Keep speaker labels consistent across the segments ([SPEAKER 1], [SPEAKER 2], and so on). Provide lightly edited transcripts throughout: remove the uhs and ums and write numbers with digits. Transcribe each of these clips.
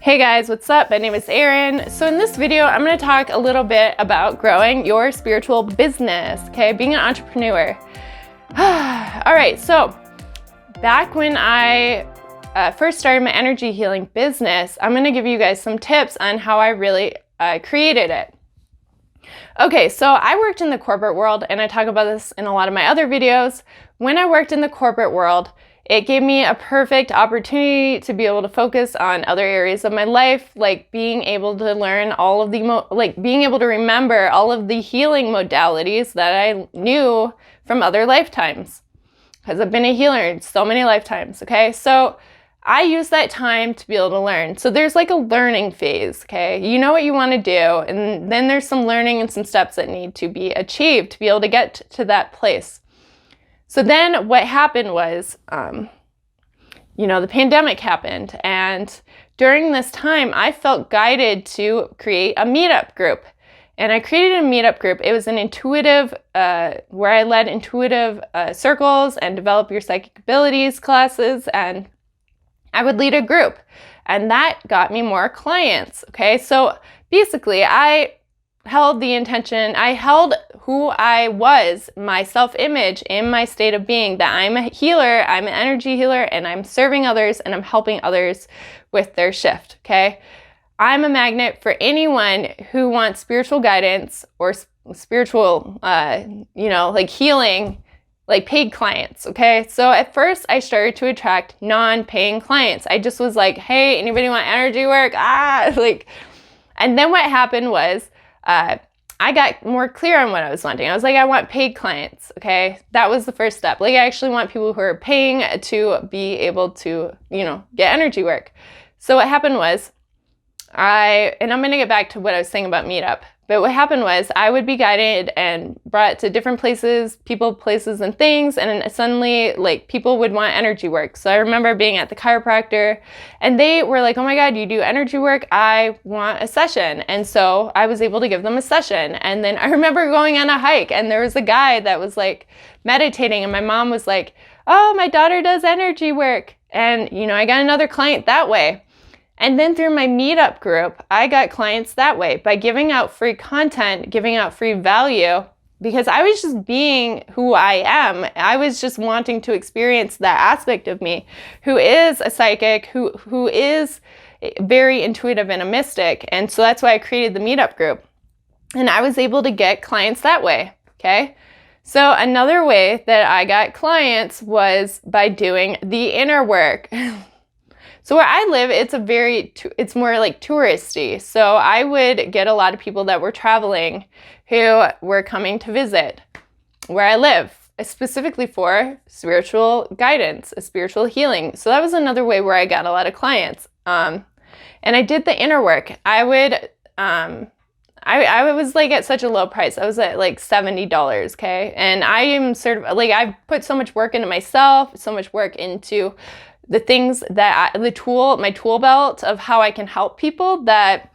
[SPEAKER 1] Hey guys, what's up? My name is Erin. So in this video, I'm going to talk a little bit about growing your spiritual business, okay? Being an entrepreneur. All right, so back when I first started my energy healing business, I'm going to give you guys some tips on how I really created it. Okay, so I worked in the corporate world, and I talk about this in a lot of my other videos. When I worked in the corporate world, it gave me a perfect opportunity to be able to focus on other areas of my life, like being able to learn all of the, being able to remember all of the healing modalities that I knew from other lifetimes. Because I've been a healer in so many lifetimes, okay? So I use that time to be able to learn. So there's like a learning phase, okay? You know what you want to do, and then there's some learning and some steps that need to be achieved to be able to get to that place. So then what happened was, the pandemic happened. And during this time, I felt guided to create a meetup group. And I created a meetup group. It was an intuitive, where I led intuitive circles and develop your psychic abilities classes. And I would lead a group. And that got me more clients, okay? So basically, I held the intention, I held who I was, my self-image in my state of being, that I'm a healer, I'm an energy healer, and I'm serving others, and I'm helping others with their shift, okay? I'm a magnet for anyone who wants spiritual guidance or spiritual, healing, like paid clients, okay? So at first I started to attract non-paying clients. I just was like, hey, anybody want energy work? And then what happened was, I got more clear on what I was wanting. I was like, I want paid clients, okay? That was the first step. Like, I actually want people who are paying to be able to, get energy work. So what happened was, I'm going to get back to what I was saying about Meetup. But what happened was I would be guided and brought to different places, people, places, and things. And then suddenly, people would want energy work. So I remember being at the chiropractor, and they were like, oh my God, you do energy work? I want a session. And so I was able to give them a session. And then I remember going on a hike, and there was a guy that was meditating. And my mom was like, oh, my daughter does energy work. And, I got another client that way. And then through my meetup group, I got clients that way by giving out free content, giving out free value, because I was just being who I am. I was just wanting to experience that aspect of me, who is a psychic, who is very intuitive and a mystic. And so that's why I created the meetup group. And I was able to get clients that way, okay? So another way that I got clients was by doing the inner work. So where I live, it's more like touristy. So I would get a lot of people that were traveling who were coming to visit where I live, specifically for spiritual guidance, spiritual healing. So that was another way where I got a lot of clients. And I did the inner work. I was at such a low price. I was at $70, okay? And I am I've put so much work into myself, so much work into the things that my tool belt of how I can help people, that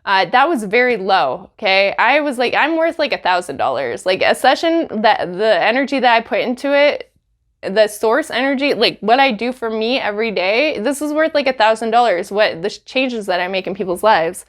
[SPEAKER 1] was very low, okay? I was I'm worth $1,000. A session, that the energy that I put into it, the source energy, what I do for me every day, this is worth $1,000, what the changes that I make in people's lives.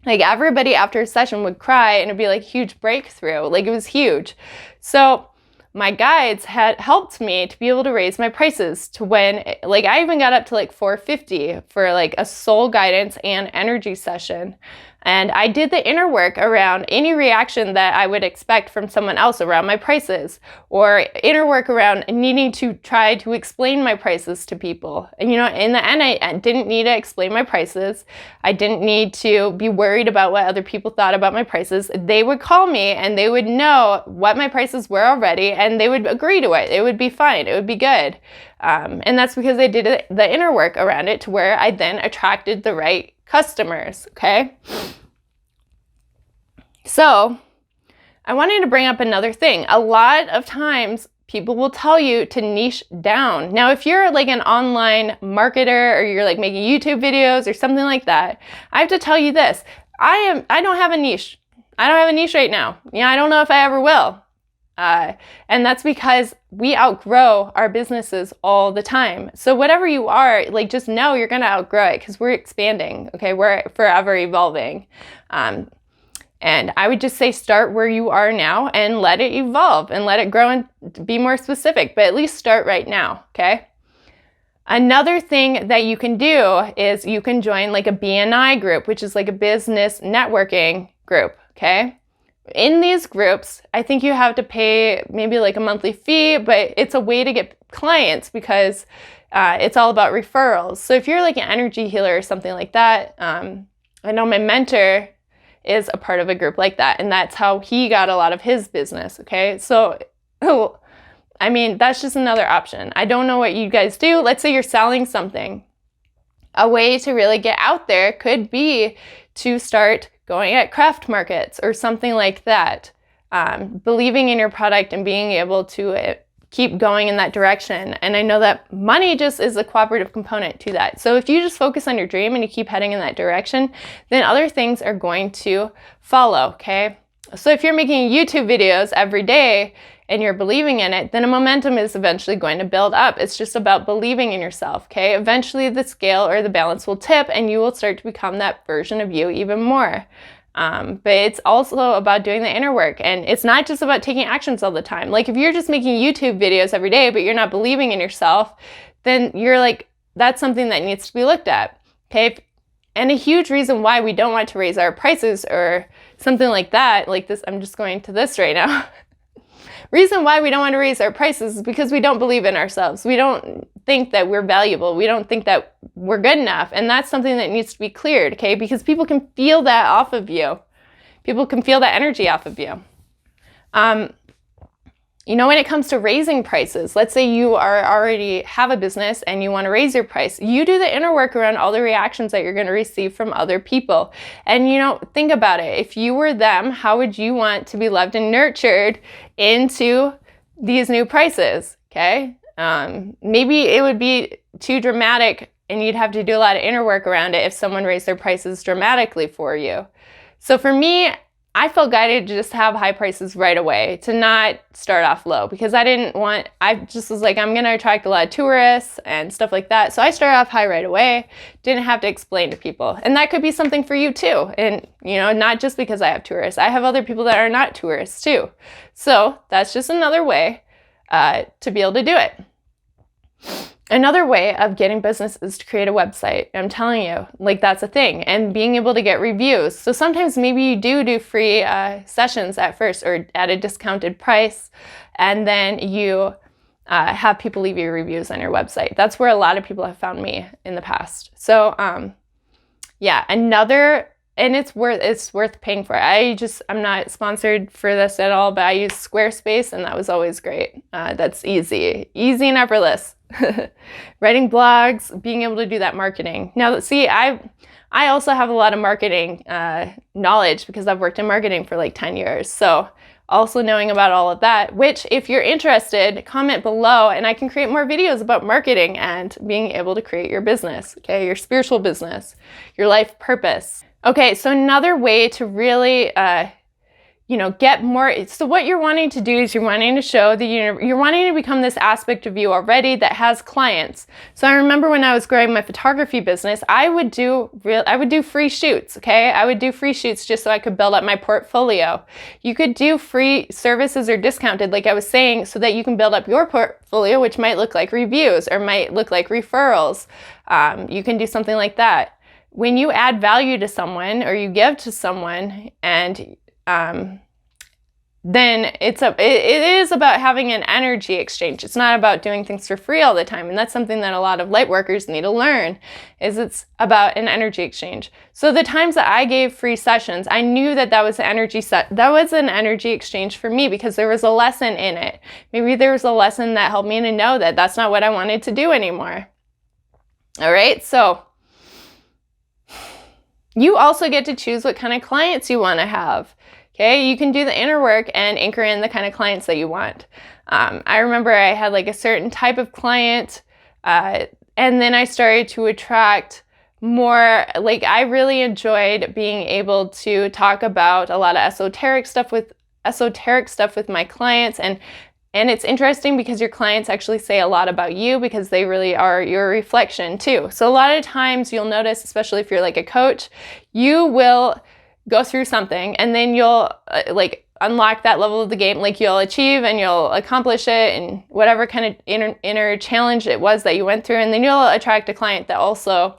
[SPEAKER 1] Everybody after a session would cry, and it'd be a huge breakthrough. It was huge. So my guides had helped me to be able to raise my prices to when, I even got up to $450 for a soul guidance and energy session. And I did the inner work around any reaction that I would expect from someone else around my prices, or inner work around needing to try to explain my prices to people. And, in the end, I didn't need to explain my prices. I didn't need to be worried about what other people thought about my prices. They would call me, and they would know what my prices were already, and they would agree to it. It would be fine. It would be good. And that's because I did the inner work around it to where I then attracted the right customers, okay? So I wanted to bring up another thing. A lot of times people will tell you to niche down. Now, if you're an online marketer, or you're making YouTube videos or something like that, I have to tell you this. I don't have a niche. I don't have a niche right now. I don't know if I ever will. And that's because we outgrow our businesses all the time. So whatever you are, like, just know you're going to outgrow it because we're expanding. Okay. We're forever evolving. And I would just say start where you are now and let it evolve and let it grow and be more specific, but at least start right now. Okay. Another thing that you can do is you can join like a BNI group, which is like a business networking group. Okay. In these groups, I think you have to pay maybe like a monthly fee, but it's a way to get clients because it's all about referrals. So if you're like an energy healer or something like that, I know my mentor is a part of a group like that, and that's how he got a lot of his business. Okay. So, I mean, that's just another option. I don't know what you guys do. Let's say you're selling something. A way to really get out there could be to start going at craft markets or something like that. Believing in your product and being able to keep going in that direction. And I know that money just is a cooperative component to that. So if you just focus on your dream and you keep heading in that direction, then other things are going to follow, okay? So if you're making YouTube videos every day and you're believing in it, then a momentum is eventually going to build up. It's just about believing in yourself, okay? Eventually the scale or the balance will tip and you will start to become that version of you even more. But it's also about doing the inner work, and it's not just about taking actions all the time. Like if you're just making YouTube videos every day, but you're not believing in yourself, then you're like, that's something that needs to be looked at, okay? And a huge reason why we don't want to raise our prices or something like that, like this, I'm just going to this right now. Reason why we don't want to raise our prices is because we don't believe in ourselves. We don't think that we're valuable. We don't think that we're good enough. And that's something that needs to be cleared, okay? Because people can feel that off of you. People can feel that energy off of you. You know, when it comes to raising prices, let's say you are already have a business and you want to raise your price. You do the inner work around all the reactions that you're going to receive from other people. And, you know, think about it. If you were them, how would you want to be loved and nurtured into these new prices? Okay. Maybe it would be too dramatic and you'd have to do a lot of inner work around it if someone raised their prices dramatically for you. So for me, I felt guided to just have high prices right away, to not start off low, because I just was like, I'm going to attract a lot of tourists and stuff like that. So I started off high right away, didn't have to explain to people. And that could be something for you too. And, you know, not just because I have tourists, I have other people that are not tourists too. So that's just another way to be able to do it. Another way of getting business is to create a website. I'm telling you, like, that's a thing. And being able to get reviews. So sometimes maybe you do free sessions at first or at a discounted price. And then you have people leave you reviews on your website. That's where a lot of people have found me in the past. So yeah, and it's worth paying for it. I'm not sponsored for this at all, but I use Squarespace and that was always great. That's easy and effortless. Writing blogs, being able to do that marketing. Now, see, I also have a lot of marketing knowledge because I've worked in marketing for like 10 years. So also knowing about all of that, which if you're interested, comment below and I can create more videos about marketing and being able to create your business, okay? Your spiritual business, your life purpose. Okay, so another way to really get more. So what you're wanting to do is you're wanting to show the universe, you're wanting to become this aspect of you already that has clients. So I remember when I was growing my photography business, I would do free shoots, okay? I would do free shoots just so I could build up my portfolio. You could do free services or discounted, like I was saying, so that you can build up your portfolio, which might look like reviews or might look like referrals. You can do something like that. When you add value to someone or you give to someone and then it is about having an energy exchange. It's not about doing things for free all the time. And that's something that a lot of light workers need to learn, is it's about an energy exchange. So the times that I gave free sessions, I knew that was an energy exchange for me because there was a lesson in it. Maybe there was a lesson that helped me to know that that's not what I wanted to do anymore. All right. So you also get to choose what kind of clients you want to have. Okay, you can do the inner work and anchor in the kind of clients that you want. I remember I had like a certain type of client, and then I started to attract more, like I really enjoyed being able to talk about a lot of esoteric stuff with esoteric stuff with my clients, and it's interesting because your clients actually say a lot about you because they really are your reflection too. So a lot of times you'll notice, especially if you're like a coach, you will go through something and then you'll like unlock that level of the game, like you'll achieve and you'll accomplish it and whatever kind of inner challenge it was that you went through, and then you'll attract a client that also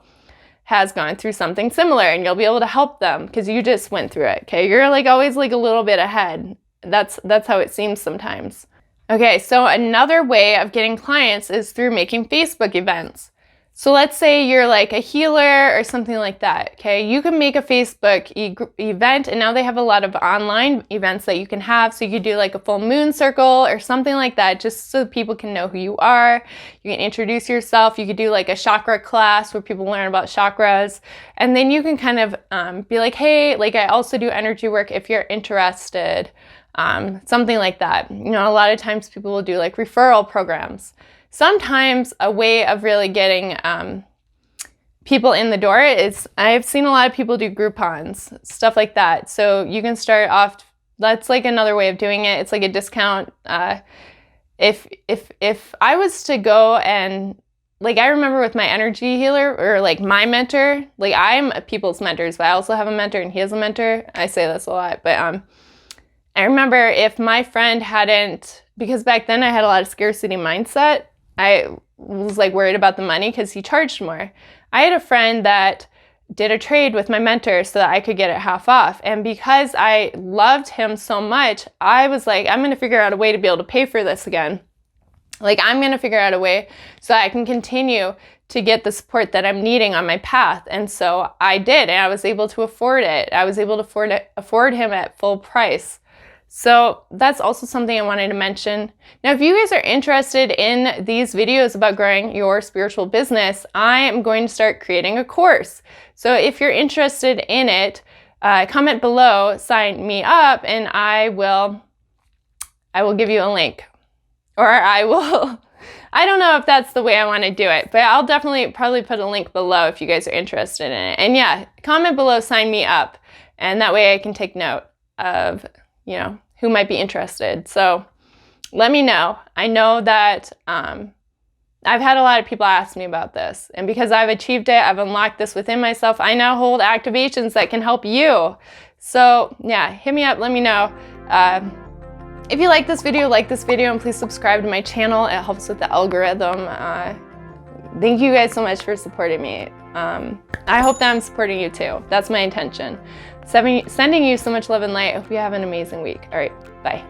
[SPEAKER 1] has gone through something similar, and you'll be able to help them because you just went through it. Okay, you're like always like a little bit ahead. That's how it seems sometimes. Okay, so another way of getting clients is through making Facebook events. So let's say you're like a healer or something like that, okay? You can make a Facebook event, and now they have a lot of online events that you can have. So you could do like a full moon circle or something like that, just so people can know who you are. You can introduce yourself. You could do like a chakra class where people learn about chakras. And then you can kind of be like, hey, like I also do energy work if you're interested, something like that. You know, a lot of times people will do like referral programs. Sometimes a way of really getting people in the door is, I've seen a lot of people do Groupons, stuff like that. So you can start off, that's like another way of doing it. It's like a discount. If I was to go and, like I remember with my energy healer or like my mentor, like I'm people's mentors, but I also have a mentor and he has a mentor. I say this a lot, but I remember if my friend hadn't, because back then I had a lot of scarcity mindset, I was like worried about the money because he charged more. I had a friend that did a trade with my mentor so that I could get it half off. And because I loved him so much, I was like, I'm going to figure out a way to be able to pay for this again. Like I'm going to figure out a way so I can continue to get the support that I'm needing on my path. And so I did, and I was able to afford it. I was able to afford him at full price. So that's also something I wanted to mention. Now, if you guys are interested in these videos about growing your spiritual business, I am going to start creating a course. So if you're interested in it, comment below, sign me up, and I will give you a link. Or I don't know if that's the way I want to do it, but I'll probably put a link below if you guys are interested in it. And yeah, comment below, sign me up, and that way I can take note of, you know, who might be interested. So let me know. I know that I've had a lot of people ask me about this, and because I've achieved it, I've unlocked this within myself, I now hold activations that can help you. So yeah, hit me up, let me know. If you like this video, and please subscribe to my channel. It helps with the algorithm. Thank you guys so much for supporting me. I hope that I'm supporting you too. That's my intention. Sending you so much love and light. I hope you have an amazing week. All right, bye.